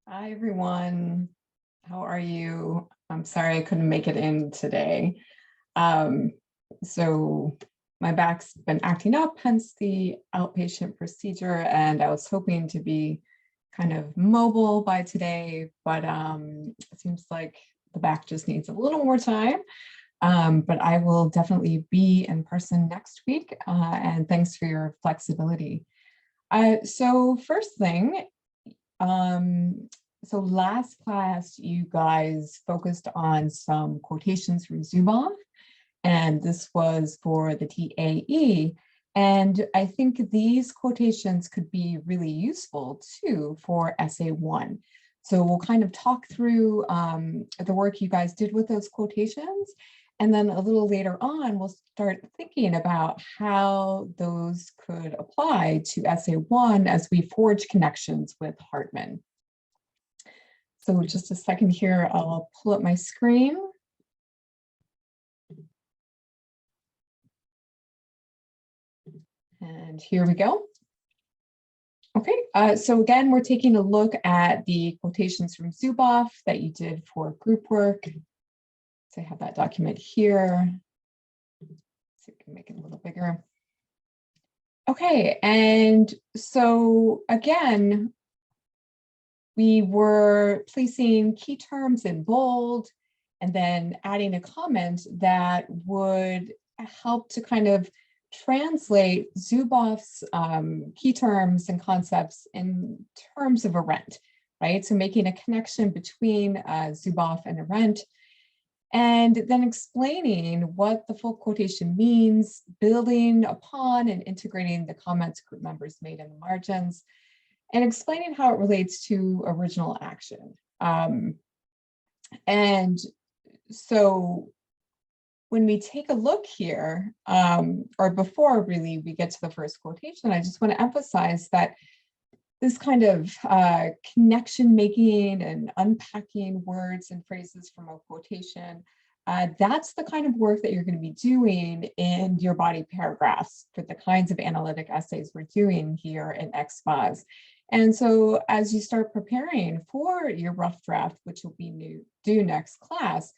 Hi, everyone. How are you? I'm sorry I couldn't make it in today. Um, so my back's been acting up, hence the outpatient procedure, and I was hoping to be kind of mobile by today, but it seems like the back just needs a little more time. But I will definitely be in person next week, and thanks for your flexibility. So first thing, um, so last class, you guys focused on some quotations from Zuboff, and this was for the TAE. And I think these quotations could be really useful too for Essay 1. So we'll kind of talk through the work you guys did with those quotations. And then a little later on, we'll start thinking about how those could apply to Essay 1 as we forge connections with Hartman. So just a second here, I'll pull up my screen. And here we go. Okay, so again, we're taking a look at the quotations from Zuboff that you did for group work. So I have that document here. So you can make it a little bigger. Okay, and so again, we were placing key terms in bold and then adding a comment that would help to kind of translate Zuboff's key terms and concepts in terms of Arendt, right? So making a connection between Zuboff and Arendt, and then explaining what the full quotation means, building upon and integrating the comments group members made in the margins, and explaining how it relates to original action. And so when we take a look here, or before really we get to the first quotation, I just want to emphasize that this kind of connection making and unpacking words and phrases from a quotation, that's the kind of work that you're going to be doing in your body paragraphs for the kinds of analytic essays we're doing here in XPOS. And so as you start preparing for your rough draft, which will be due next class,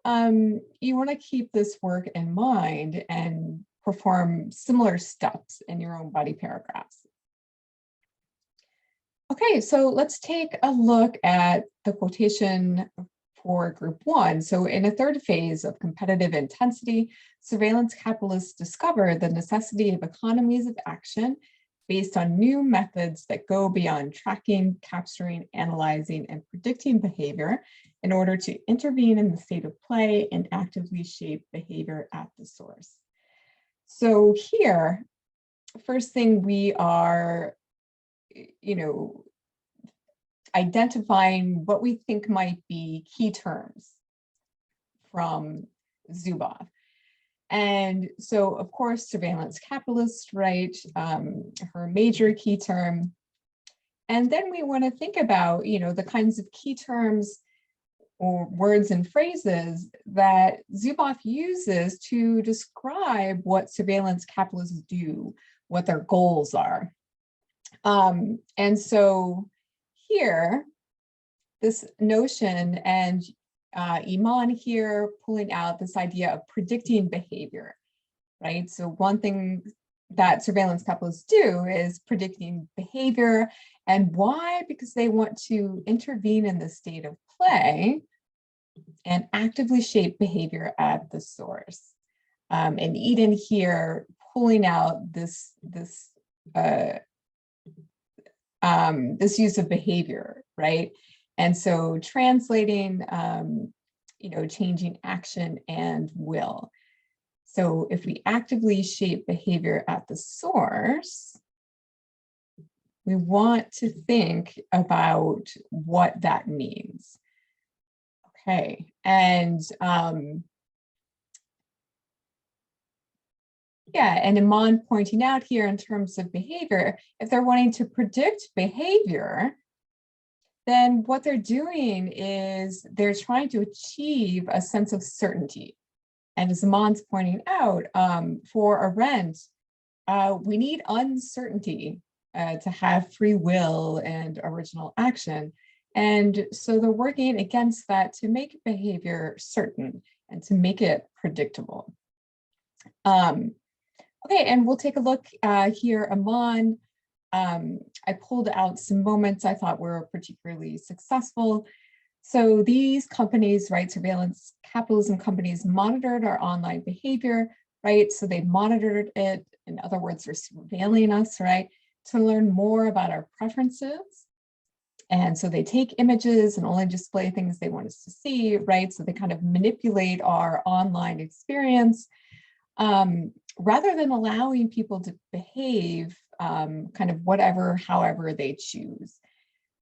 you want to keep this work in mind and perform similar steps in your own body paragraphs. Okay, so let's take a look at the quotation for group 1. So in a third phase of competitive intensity, surveillance capitalists discover the necessity of economies of action based on new methods that go beyond tracking, capturing, analyzing, and predicting behavior in order to intervene in the state of play and actively shape behavior at the source. So here, first thing we are, identifying what we think might be key terms from Zuboff. And so, of course, surveillance capitalist, right? Her major key term. And then we want to think about, the kinds of key terms or words and phrases that Zuboff uses to describe what surveillance capitalists do, what their goals are. And so here, this notion, and Iman here pulling out this idea of predicting behavior, right? So one thing that surveillance capitalists do is predicting behavior. And why? Because they want to intervene in the state of play and actively shape behavior at the source. And Eden here pulling out this use of behavior, right? And so translating, changing action and will. So if we actively shape behavior at the source, we want to think about what that means. Okay, and and Iman pointing out here in terms of behavior, if they're wanting to predict behavior, then what they're doing is they're trying to achieve a sense of certainty. And as Iman's pointing out, for Arendt, we need uncertainty to have free will and original action. And so they're working against that to make behavior certain and to make it predictable. Okay, and we'll take a look here, Aman. I pulled out some moments I thought were particularly successful. So these companies, right, surveillance capitalism companies monitored our online behavior, right? So they monitored it, in other words, they're surveilling us, right, to learn more about our preferences. And so they take images and only display things they want us to see, right? So they kind of manipulate our online experience rather than allowing people to behave kind of whatever, however they choose.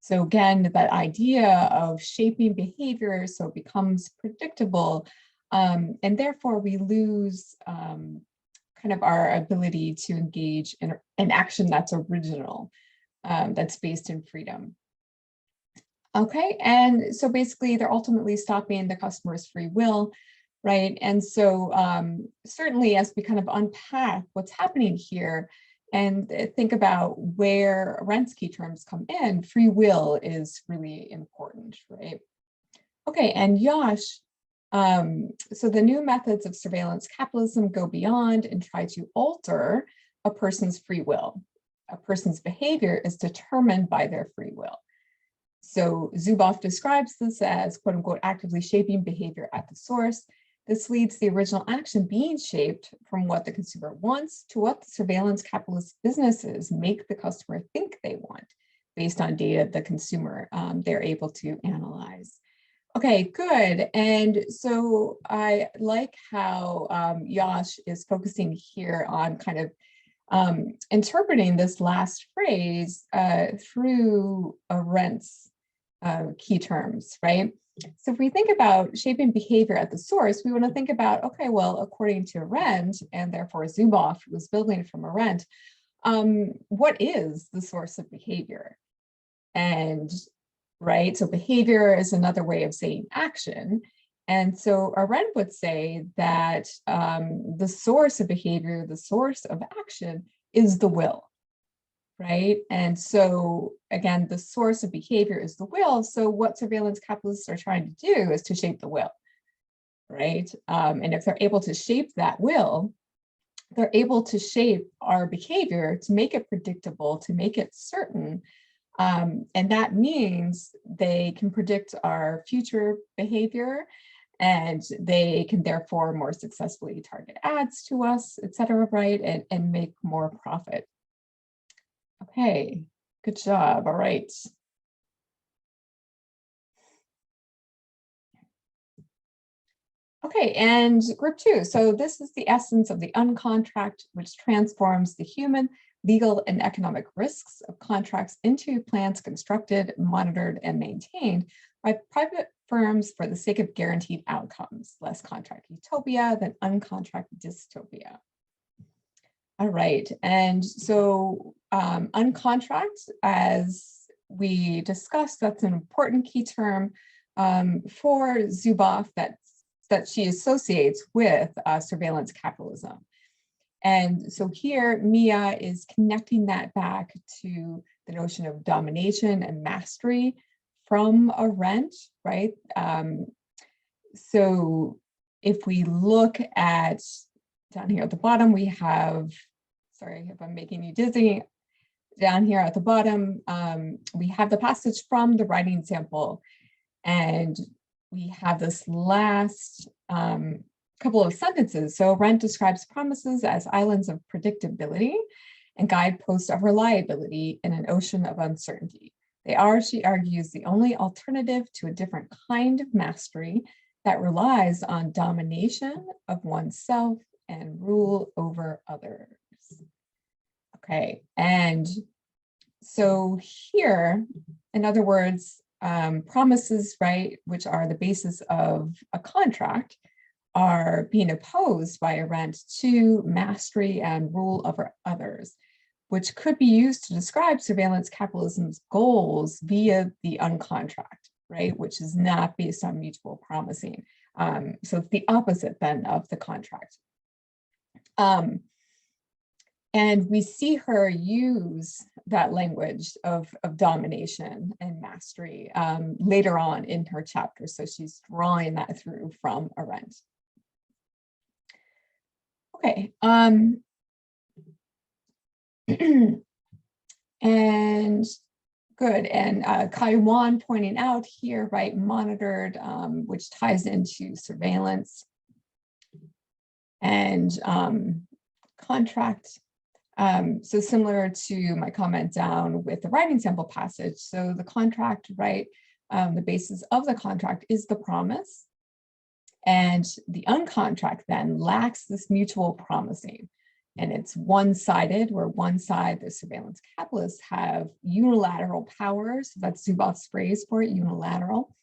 So again, that idea of shaping behavior so it becomes predictable, and therefore we lose kind of our ability to engage in an action that's original, that's based in freedom. Okay, and so basically they're ultimately stopping the customer's free will, right? And so certainly as we kind of unpack what's happening here and think about where Arendt's key terms come in, free will is really important, right? Okay, and Yash, so the new methods of surveillance capitalism go beyond and try to alter a person's free will. A person's behavior is determined by their free will. So Zuboff describes this as, quote unquote, actively shaping behavior at the source. This leads the original action being shaped from what the consumer wants to what the surveillance capitalist businesses make the customer think they want based on data the consumer they're able to analyze. Okay, good. And so I like how Yash is focusing here on kind of interpreting this last phrase through Arendt's key terms, right? So if we think about shaping behavior at the source, we want to think about, okay, well, according to Arendt, and therefore Zuboff was building from Arendt, what is the source of behavior? And right, so behavior is another way of saying action. And so Arendt would say that the source of behavior, the source of action is the will. Right. And so again, the source of behavior is the will. So what surveillance capitalists are trying to do is to shape the will. Right. And if they're able to shape that will, they're able to shape our behavior to make it predictable, to make it certain. And that means they can predict our future behavior, and they can therefore more successfully target ads to us, et cetera, right, and make more profit. Okay, good job. All right. Okay, and group 2. So this is the essence of the uncontract, which transforms the human, legal, and economic risks of contracts into plans constructed, monitored, and maintained by private firms for the sake of guaranteed outcomes, less contract utopia than uncontract dystopia. All right, and so uncontract, as we discussed, that's an important key term for Zuboff that she associates with surveillance capitalism. And so here, Mia is connecting that back to the notion of domination and mastery from Arendt, right? So if we look at down here at the bottom, we have, sorry if I'm making you dizzy, down here at the bottom, we have the passage from the writing sample, and we have this last couple of sentences. So Arendt describes promises as islands of predictability and guideposts of reliability in an ocean of uncertainty. They are, she argues, the only alternative to a different kind of mastery that relies on domination of oneself and rule over others. Okay, and so here, in other words, promises, right, which are the basis of a contract, are being opposed by Arendt to mastery and rule over others, which could be used to describe surveillance capitalism's goals via the uncontract, right, which is not based on mutual promising. So it's the opposite then of the contract. And we see her use that language of domination and mastery later on in her chapter. So she's drawing that through from Arendt. Okay. And good. And Kai Wan pointing out here, right, monitored, which ties into surveillance and contract. So similar to my comment down with the writing sample passage. So the contract, right, the basis of the contract is the promise. And the uncontract then lacks this mutual promising. And it's one-sided, where one side, the surveillance capitalists, have unilateral powers. That's Zuboff's phrase for it, unilateral.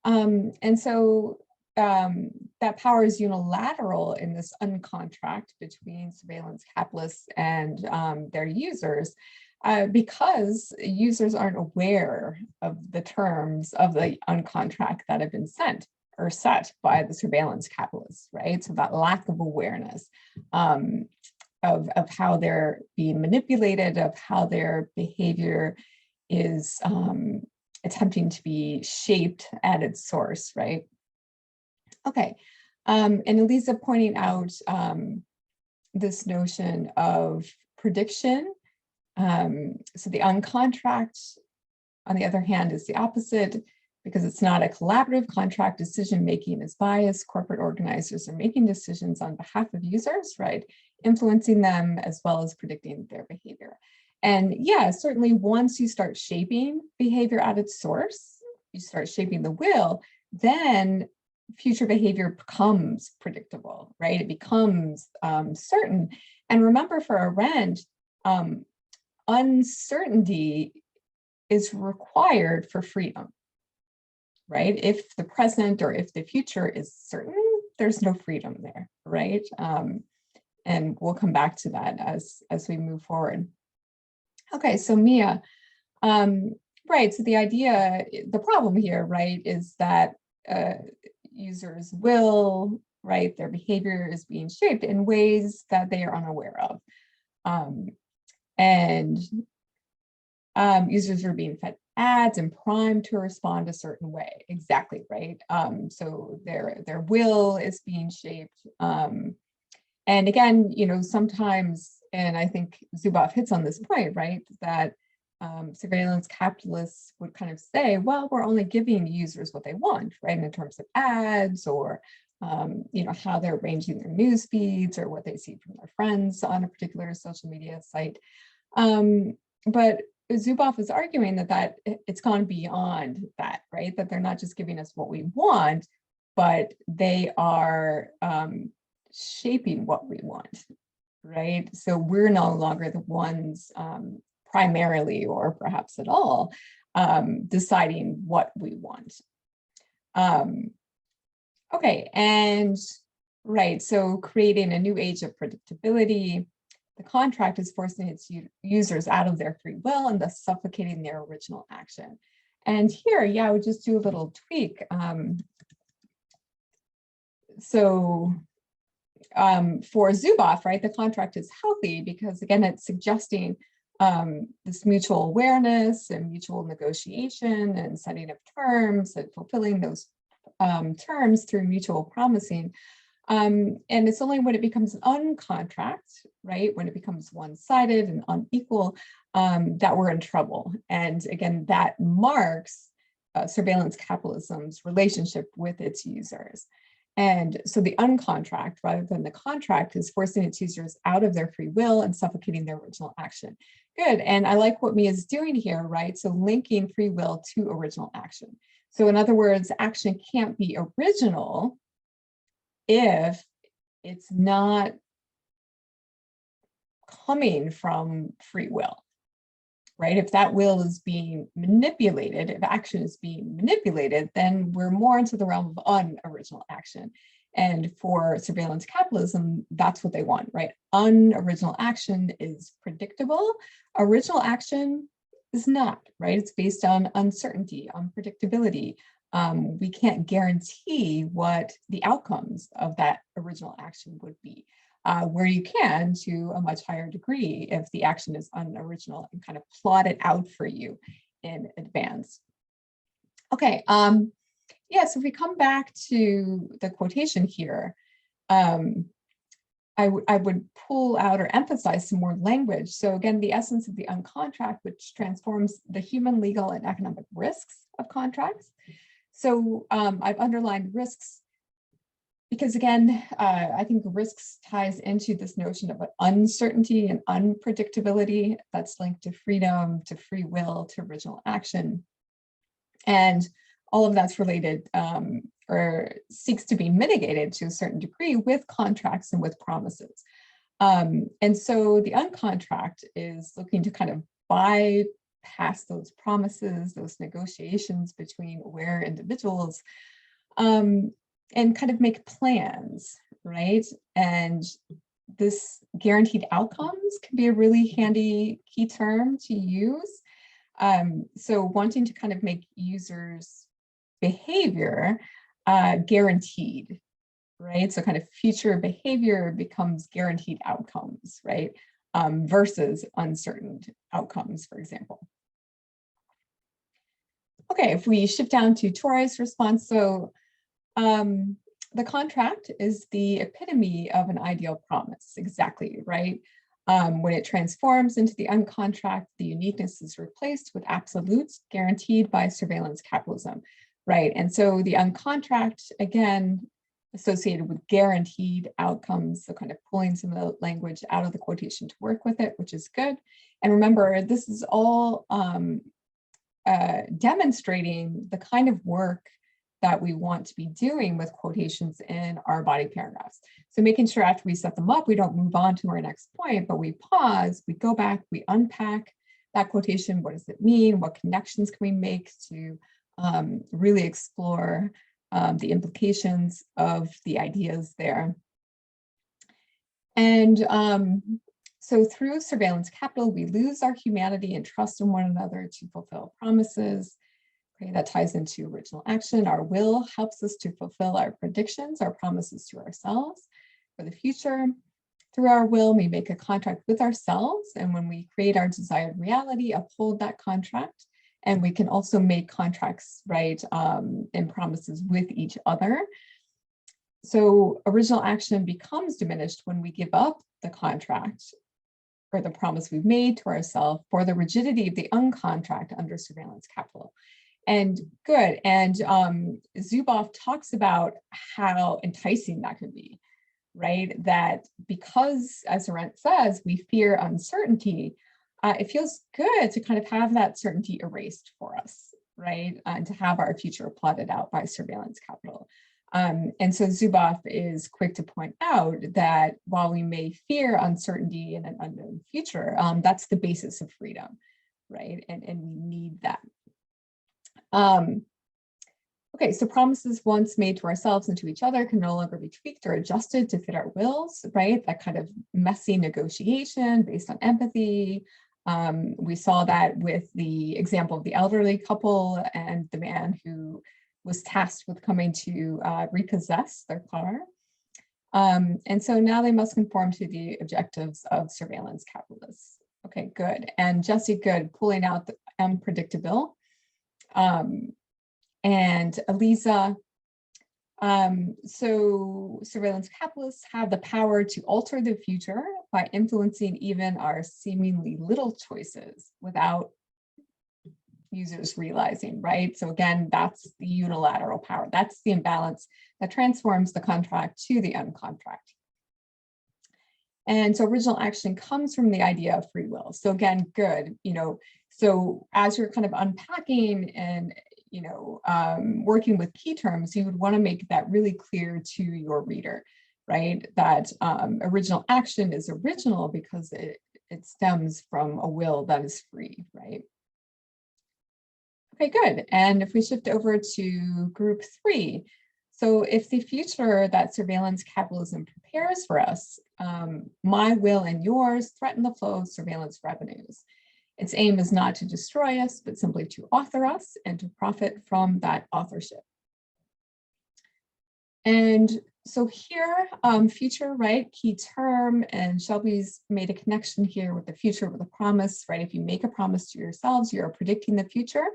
And so that power is unilateral in this uncontract between surveillance capitalists and their users, because users aren't aware of the terms of the uncontract that have been sent or set by the surveillance capitalists, right? So that lack of awareness of how they're being manipulated, of how their behavior is attempting to be shaped at its source, right? Okay, and Elisa pointing out this notion of prediction. So the uncontract, on the other hand, is the opposite, because it's not a collaborative contract. Decision-making is biased. Corporate organizers are making decisions on behalf of users, right? Influencing them as well as predicting their behavior. And yeah, certainly once you start shaping behavior at its source, you start shaping the will, then future behavior becomes predictable, right? It becomes certain. And remember, for Arendt, uncertainty is required for freedom, right? If the present or if the future is certain, there's no freedom there, right? And we'll come back to that as we move forward. Okay, so Mia, right, so the idea, the problem here, right, is that users will, right, their behavior is being shaped in ways that they are unaware of. And users are being fed ads and primed to respond a certain way. Exactly, right? So their will is being shaped. And again, you know, sometimes, and I think Zuboff hits on this point, right, that surveillance capitalists would kind of say, well, we're only giving users what they want, right, in terms of ads or, you know, how they're arranging their news feeds or what they see from their friends on a particular social media site. But Zuboff is arguing that it's gone beyond that, right, that they're not just giving us what we want, but they are shaping what we want, right? So we're no longer the ones primarily, or perhaps at all, deciding what we want. Okay, and right, so creating a new age of predictability. The contract is forcing its users out of their free will and thus suffocating their original action. And here, yeah, I would just do a little tweak. For Zuboff, right, the contract is healthy because, again, it's suggesting this mutual awareness and mutual negotiation and setting of terms and fulfilling those terms through mutual promising. And it's only when it becomes an uncontract, right, when it becomes one-sided and unequal, that we're in trouble. And again, that marks surveillance capitalism's relationship with its users. And so the uncontract, rather than the contract, is forcing its users out of their free will and suffocating their original action. Good, and I like what Mia's doing here, right? So linking free will to original action. So in other words, action can't be original if it's not coming from free will, right? If that will is being manipulated, if action is being manipulated, then we're more into the realm of unoriginal action. And for surveillance capitalism, that's what they want, right? Unoriginal action is predictable. Original action is not, right? It's based on uncertainty, unpredictability. We can't guarantee what the outcomes of that original action would be, where you can to a much higher degree if the action is unoriginal and kind of plot it out for you in advance. Okay, yeah, so if we come back to the quotation here, I would pull out or emphasize some more language. So again, the essence of the uncontract, which transforms the human, legal, and economic risks of contracts. So I've underlined risks because again, I think risks ties into this notion of uncertainty and unpredictability that's linked to freedom, to free will, to original action. And all of that's related or seeks to be mitigated to a certain degree with contracts and with promises. And so the uncontract is looking to kind of bypass those promises, those negotiations between aware individuals, and kind of make plans, right? And this guaranteed outcomes can be a really handy key term to use. So wanting to kind of make users' behavior guaranteed, right? So kind of future behavior becomes guaranteed outcomes, right? Versus uncertain outcomes, for example. Okay, if we shift down to Torres' response, so the contract is the epitome of an ideal promise, exactly, right? When it transforms into the uncontract, the uniqueness is replaced with absolutes guaranteed by surveillance capitalism, right? And so the uncontract, again, associated with guaranteed outcomes, so kind of pulling some of the language out of the quotation to work with it, which is good. And remember, this is all demonstrating the kind of work that we want to be doing with quotations in our body paragraphs. So making sure after we set them up, we don't move on to our next point, but we pause, we go back, we unpack that quotation. What does it mean? What connections can we make to really explore the implications of the ideas there? And so through surveillance capital, we lose our humanity and trust in one another to fulfill promises. Okay, that ties into original action. Our will helps us to fulfill our predictions, our promises to ourselves for the future. Through our will, we make a contract with ourselves. And when we create our desired reality, uphold that contract. And we can also make contracts, right, and promises with each other. So original action becomes diminished when we give up the contract or the promise we've made to ourselves for the rigidity of the uncontract under surveillance capital. And good. And Zuboff talks about how enticing that can be, right? That because, as Arendt says, we fear uncertainty, it feels good to kind of have that certainty erased for us, right? And to have our future plotted out by surveillance capital. And so Zuboff is quick to point out that while we may fear uncertainty in an unknown future, that's the basis of freedom, right? And we need that. Okay, so promises once made to ourselves and to each other can no longer be tweaked or adjusted to fit our wills, right? That kind of messy negotiation based on empathy. We saw that with the example of the elderly couple and the man who was tasked with coming to repossess their car. And so now they must conform to the objectives of surveillance capitalists. Okay, good. And Jesse, good, pulling out the unpredictable. And Eliza, so surveillance capitalists have the power to alter the future by influencing even our seemingly little choices without users realizing, right? So again, that's the unilateral power. That's the imbalance that transforms the contract to the uncontract. And so original action comes from the idea of free will. So again, good, so as you're kind of unpacking and working with key terms, you would want to make that really clear to your reader, right? That original action is original because it stems from a will that is free, right? Okay, good. And if we shift over to group 3, so if the future that surveillance capitalism prepares for us, my will and yours threaten the flow of surveillance revenues. Its aim is not to destroy us, but simply to author us and to profit from that authorship. And So here, future, right, key term, and Shelby's made a connection here with the future with a promise, right? If you make a promise to yourselves, you're predicting the future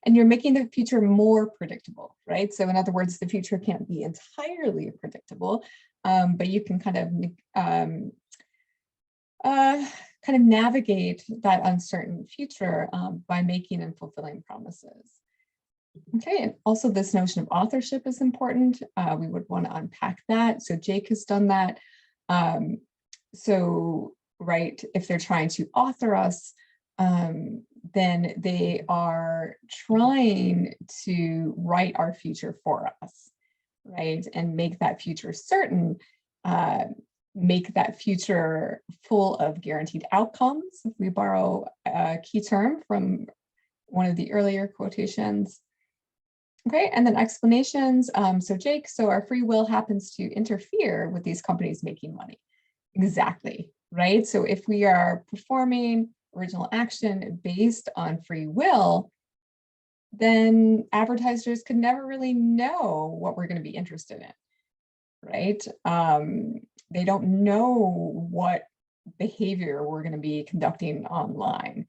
and you're making the future more predictable, right? So in other words, the future can't be entirely predictable, but you can kind of navigate that uncertain future by making and fulfilling promises. Okay, and also this notion of authorship is important. We would want to unpack that. So Jake has done that. So, right, if they're trying to author us, then they are trying to write our future for us, right? And make that future certain, make that future full of guaranteed outcomes. If we borrow a key term from one of the earlier quotations. Okay, and then explanations. So Jake, so our free will happens to interfere with these companies making money. Exactly, right? So if we are performing original action based on free will, then advertisers could never really know what we're going to be interested in, right? They don't know what behavior we're going to be conducting online.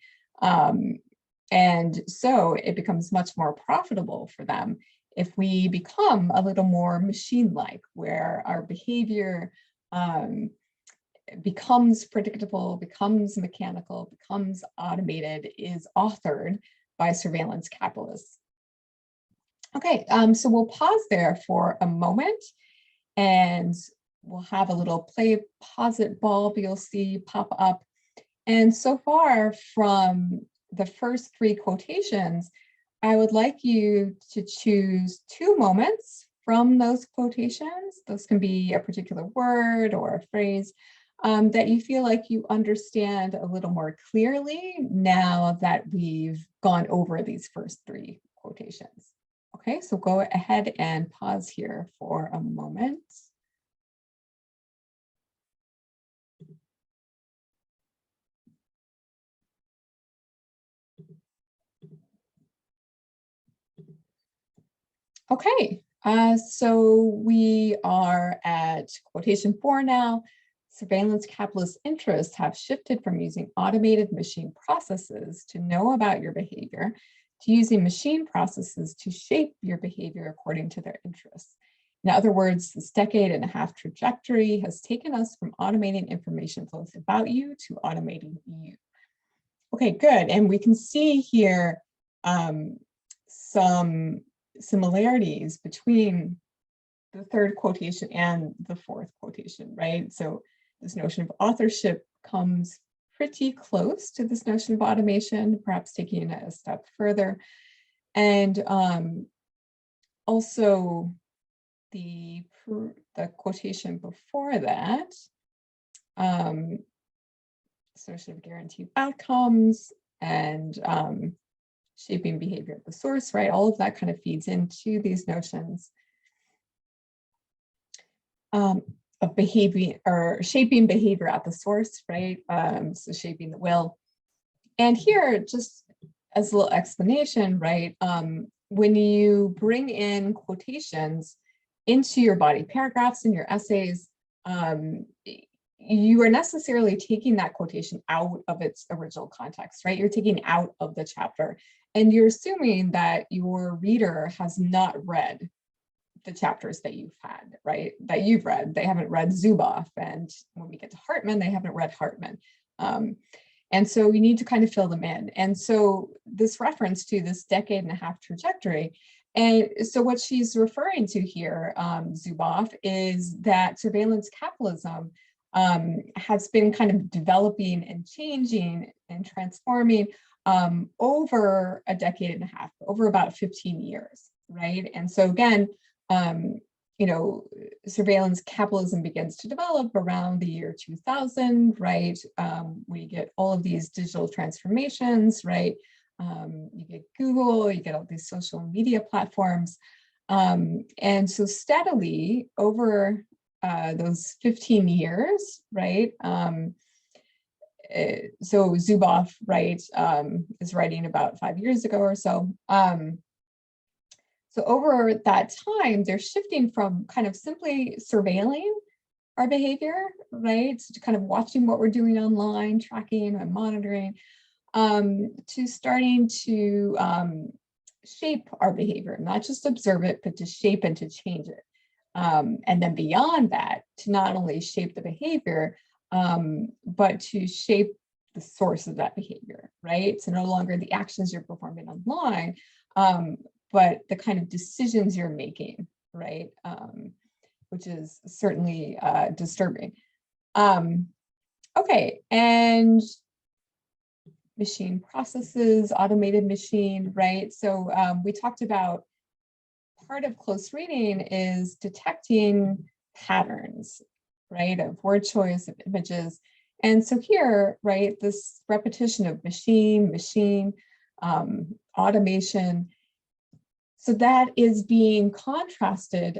And so it becomes much more profitable for them if we become a little more machine-like, where our behavior becomes predictable, becomes mechanical, becomes automated, is authored by surveillance capitalists. Okay, so we'll pause there for a moment and we'll have a little play pause it bulb you'll see pop up. And so far from the first three quotations, I would like you to choose 2 moments from those quotations. Those can be a particular word or a phrase that you feel like you understand a little more clearly now that we've gone over these first 3 quotations. Okay, so go ahead and pause here for a moment. Okay, so we are at quotation 4 now. Surveillance capitalist interests have shifted from using automated machine processes to know about your behavior to using machine processes to shape your behavior according to their interests. In other words, this decade-and-a-half trajectory has taken us from automating information flows about you to automating you. Okay, good. And we can see here some similarities between the third quotation and the fourth quotation, right? So this notion of authorship comes pretty close to this notion of automation, perhaps taking it a step further. And also the quotation before that, notion of guaranteed outcomes and shaping behavior at the source, right? All of that kind of feeds into these notions of behavior or shaping behavior at the source, right? So shaping the will. And here, just as a little explanation, right? When you bring in quotations into your body paragraphs in your essays, you are necessarily taking that quotation out of its original context, right? You're taking out of the chapter and you're assuming that your reader has not read the chapters that you've had, right? That you've read. They haven't read Zuboff, and when we get to Hartman, they haven't read Hartman. And so we need to kind of fill them in. And so this reference to this decade-and-a-half trajectory, and so what she's referring to here, Zuboff, is that surveillance capitalism has been kind of developing and changing and transforming over a decade-and-a-half, over about 15 years, right? And so again, you know, surveillance capitalism begins to develop around the year 2000, right? We get all of these digital transformations, right? You get Google, you get all these social media platforms. And so steadily over those 15 years, right? So Zuboff, right, is writing about 5 years ago or so. So over that time, they're shifting from kind of simply surveilling our behavior, right? So to kind of watching what we're doing online, tracking and monitoring, to starting to shape our behavior, not just observe it, but to shape and to change it. And then beyond that, to not only shape the behavior, but to shape the source of that behavior, right? So no longer the actions you're performing online, but the kind of decisions you're making, right? Which is certainly disturbing. Okay, and machine processes, automated machine, right? So we talked about part of close reading is detecting patterns, right, of word choice, of images. And so here, right, this repetition of machine, automation, so that is being contrasted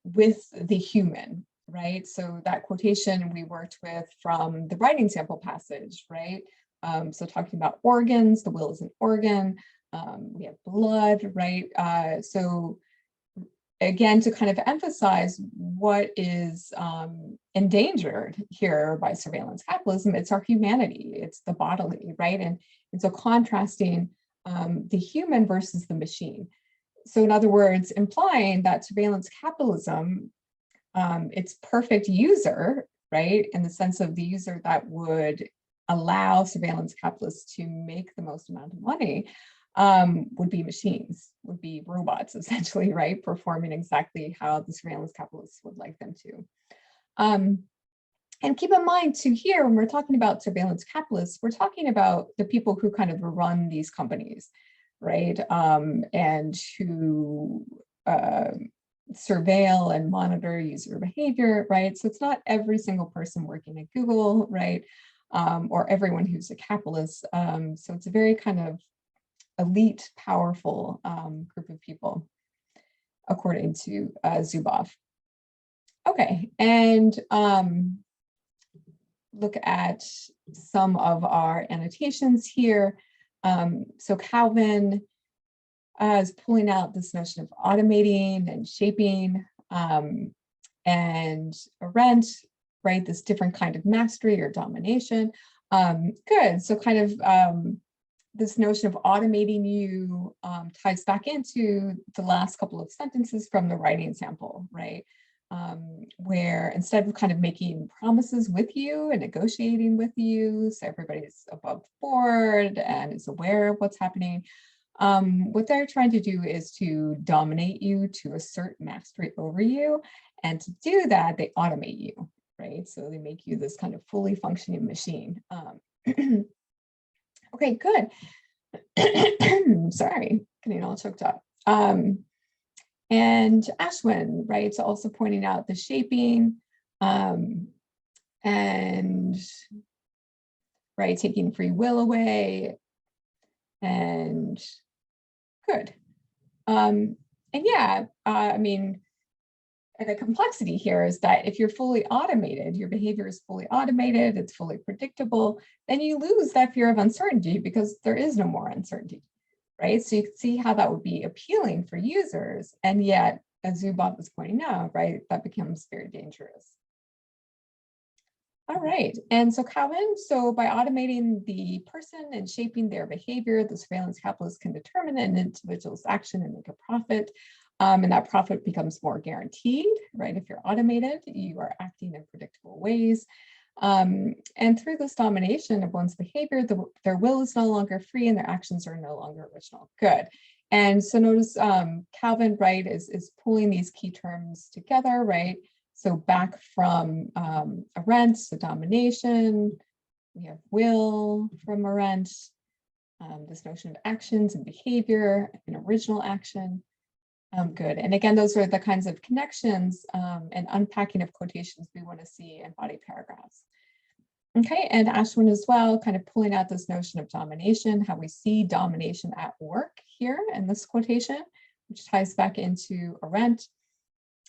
with the human, right? So that quotation we worked with from the writing sample passage, right? So talking about organs, the will is an organ, we have blood, right? So again, to kind of emphasize what is endangered here by surveillance capitalism, it's our humanity, it's the bodily, right? And so contrasting the human versus the machine. So in other words, implying that surveillance capitalism, its perfect user, right, in the sense of the user that would allow surveillance capitalists to make the most amount of money, would be machines, would be robots, essentially, right, performing exactly how the surveillance capitalists would like them to. And keep in mind too here, when we're talking about surveillance capitalists, we're talking about the people who kind of run these companies, right? And who surveil and monitor user behavior, right? So it's not every single person working at Google, right? Or everyone who's a capitalist. So it's a very kind of elite, powerful group of people, according to Zuboff. Okay, and look at some of our annotations here. So Calvin is pulling out this notion of automating and shaping, and Arendt, right, this different kind of mastery or domination. Good, so kind of this notion of automating you ties back into the last couple of sentences from the writing sample, right? Where instead of kind of making promises with you and negotiating with you, so everybody's above board and is aware of what's happening, what they're trying to do is to dominate you, to assert mastery over you. And to do that, they automate you, right? So they make you this kind of fully functioning machine. Okay, good. Sorry, getting all choked up. And Ashwin, right, so also pointing out the shaping, and right, taking free will away, and good. And yeah, I mean, and the complexity here is that if you're fully automated, your behavior is fully automated, it's fully predictable, then you lose that fear of uncertainty because there is no more uncertainty, right? So you can see how that would be appealing for users. And yet, as Zuboff was pointing out, right, that becomes very dangerous. All right, and so Calvin, so by automating the person and shaping their behavior, the surveillance capitalists can determine an individual's action and make a profit. And that profit becomes more guaranteed, right? If you're automated, you are acting in predictable ways. And through this domination of one's behavior, their will is no longer free and their actions are no longer original. Good. And so notice Calvin, right, is pulling these key terms together, right? So back from Arendt, so domination, we have will from Arendt, this notion of actions and behavior and original action. Good. And again, those are the kinds of connections and unpacking of quotations we want to see in body paragraphs. Okay, and Ashwin as well, kind of pulling out this notion of domination, how we see domination at work here in this quotation, which ties back into Arendt.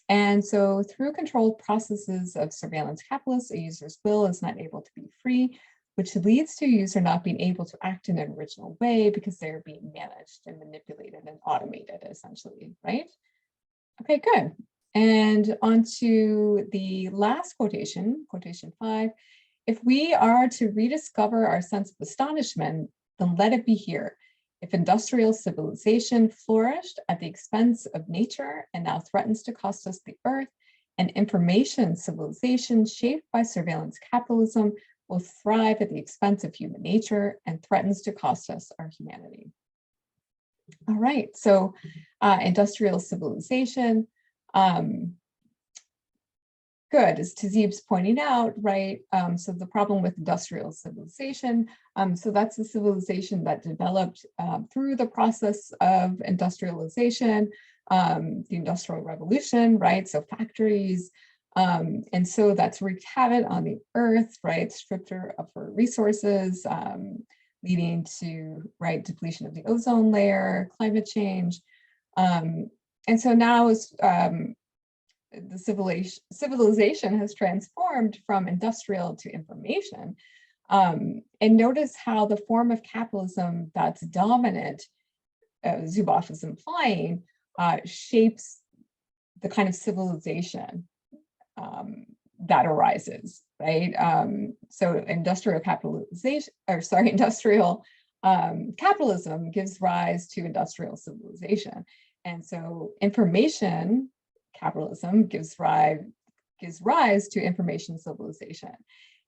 And so through controlled processes of surveillance capitalists, a user's will is not able to be free. which leads to a user not being able to act in an original way because they're being managed and manipulated and automated, essentially, right? Okay, good. And on to the last quotation, quotation 5. If we are to rediscover our sense of astonishment, then let it be here. If industrial civilization flourished at the expense of nature and now threatens to cost us the earth, and information civilization shaped by surveillance capitalism will thrive at the expense of human nature and threatens to cost us our humanity. All right, so industrial civilization, good, as Tazib's pointing out, right? So the problem with industrial civilization, so that's the civilization that developed through the process of industrialization, the Industrial Revolution, right? So factories, and so that's wreaked havoc on the earth, right? Stripped her of her resources, leading to, right, depletion of the ozone layer, climate change. And so now as the civilization has transformed from industrial to information. And notice how the form of capitalism that's dominant, Zuboff is implying, shapes the kind of civilization that arises, right? So industrial capitalization, or sorry, industrial capitalism gives rise to industrial civilization. And so information capitalism gives rise to information civilization.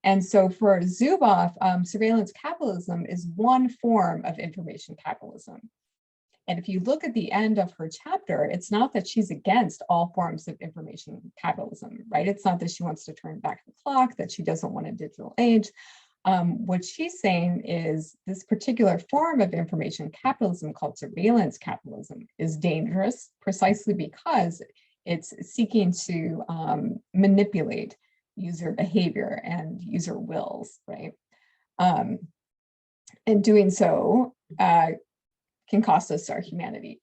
And so for Zuboff, surveillance capitalism is one form of information capitalism. And if you look at the end of her chapter, it's not that she's against all forms of information capitalism, right? It's not that she wants to turn back the clock, that she doesn't want a digital age. What she's saying is this particular form of information capitalism called surveillance capitalism is dangerous precisely because it's seeking to manipulate user behavior and user wills, right? And doing so can cost us our humanity.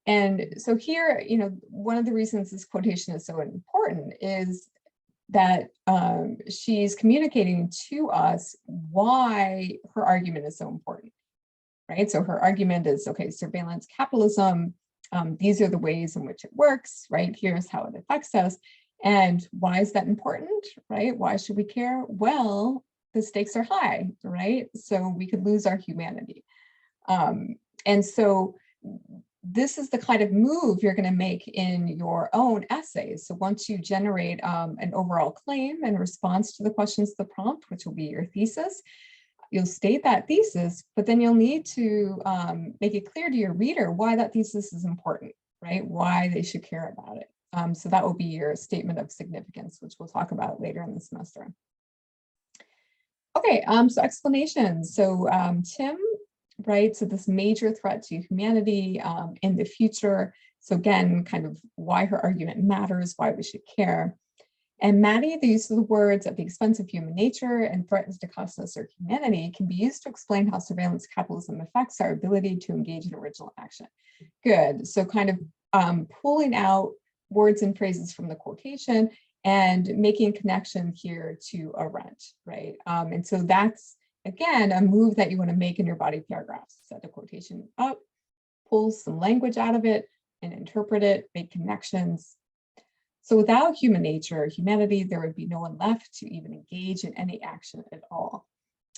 And so here, you know, one of the reasons this quotation is so important is that she's communicating to us why her argument is so important, right? So her argument is, okay, surveillance capitalism, these are the ways in which it works, right? Here's how it affects us. And why is that important, right? Why should we care? Well, the stakes are high, right? So we could lose our humanity. And so this is the kind of move you're going to make in your own essays. So once you generate an overall claim in response to the questions of the prompt, which will be your thesis, you'll state that thesis, but then you'll need to make it clear to your reader why that thesis is important, right? Why they should care about it. So that will be your statement of significance, which we'll talk about later in the semester. Okay, so explanations. So Tim, right? So this major threat to humanity in the future. So again, kind of why her argument matters, why we should care. And Maddie, the use of the words at the expense of human nature and threatens to cost us our humanity can be used to explain how surveillance capitalism affects our ability to engage in original action. Good, so kind of pulling out words and phrases from the quotation and making a connection here to a rent, right? And so that's, again, a move that you want to make in your body paragraphs. Set the quotation up, pull some language out of it and interpret it, make connections. So without human nature, humanity, there would be no one left to even engage in any action at all.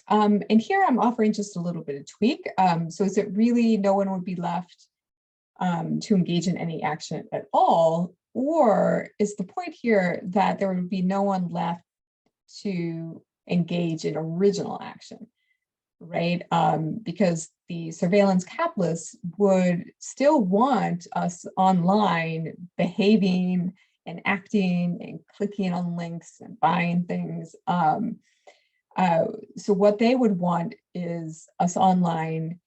And here I'm offering just a little bit of tweak. So is it really no one would be left to engage in any action at all? Or is the point here that there would be no one left to engage in original action, right? Because the surveillance capitalists would still want us online behaving and acting and clicking on links and buying things. So what they would want is us online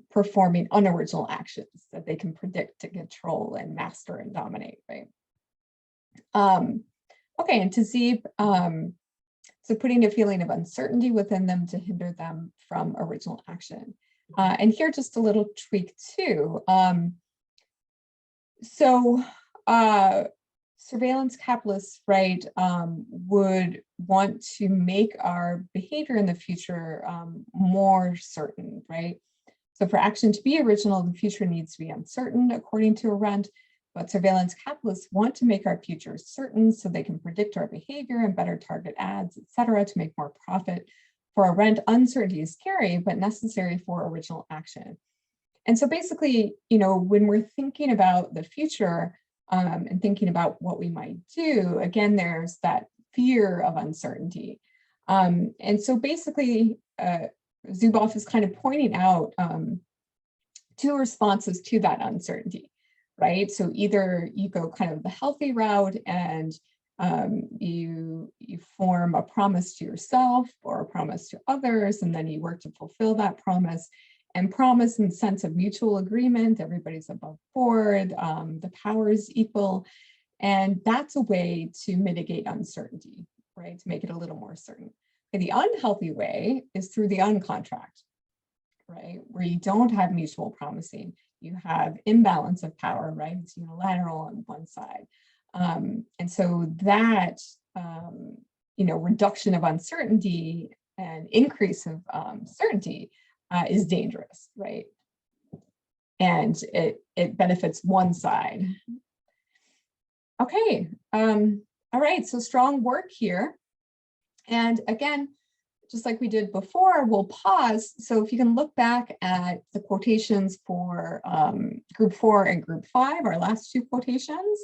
performing unoriginal actions that they can predict and control and master and dominate, right? Okay, and Tazib, so putting a feeling of uncertainty within them to hinder them from original action. And here, just a little tweak too. So surveillance capitalists, right, would want to make our behavior in the future more certain, right? So for action to be original, the future needs to be uncertain, according to Arendt, but surveillance capitalists want to make our future certain so they can predict our behavior and better target ads, et cetera, to make more profit. For Arendt, uncertainty is scary, but necessary for original action. And so basically, you know, when we're thinking about the future and thinking about what we might do, again, there's that fear of uncertainty. And so basically, Zuboff is kind of pointing out two responses to that uncertainty, right? So either you go kind of the healthy route and you form a promise to yourself or a promise to others, and then you work to fulfill that promise. And promise in the sense of mutual agreement, everybody's above board, the power is equal. And that's a way to mitigate uncertainty, right? To make it a little more certain. And the unhealthy way is through the uncontract, right? Where you don't have mutual promising. You have imbalance of power, right? It's unilateral on one side. And so that, you know, reduction of uncertainty and increase of certainty is dangerous, right? And it benefits one side. Okay, all right, so strong work here. And again, just like we did before, we'll pause. So if you can look back at the quotations for group 4 and group 5, our last two quotations,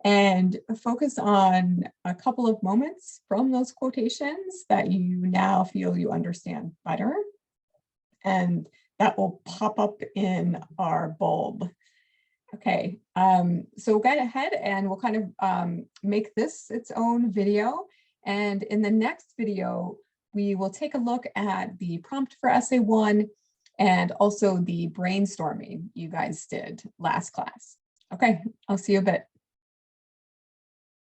and focus on a couple of moments from those quotations that you now feel you understand better. And that will pop up in our bulb. Okay, so we'll get ahead and we'll kind of make this its own video. And in the next video, we will take a look at the prompt for essay 1 and also the brainstorming you guys did last class. Okay, I'll see you a bit.